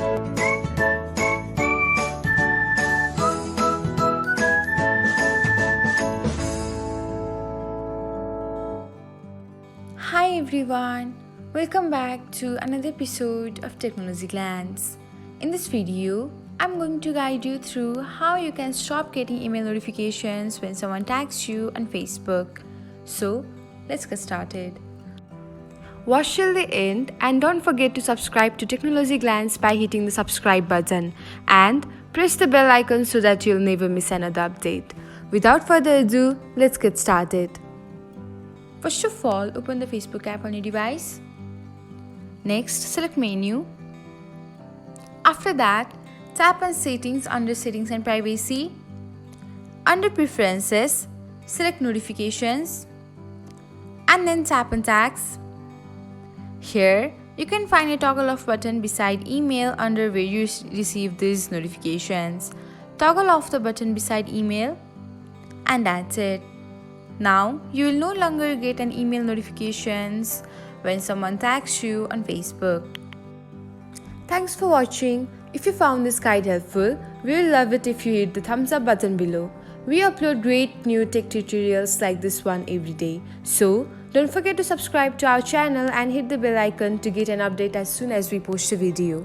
Hi everyone, welcome back to another episode of Technologyglance. In this video, I'm going to guide you through how you can stop getting email notifications when someone tags you on Facebook. So, let's get started. Watch till the end and don't forget to subscribe to Technologyglance by hitting the subscribe button and press the bell icon so that you'll never miss another update. Without further ado, let's get started. First of all, open the Facebook app on your device. Next, select Menu. After that, tap on Settings under Settings and Privacy. Under Preferences, select Notifications and then tap on Tags. Here, you can find a toggle off button beside Email under where you receive these notifications. Toggle off the button beside Email and that's it. Now, you will no longer get an email notifications when someone tags you on Facebook. Thanks for watching. If you found this guide helpful, we will love it if you hit the thumbs up button below. We upload great new tech tutorials like this one every day. So, don't forget to subscribe to our channel and hit the bell icon to get an update as soon as we post a video.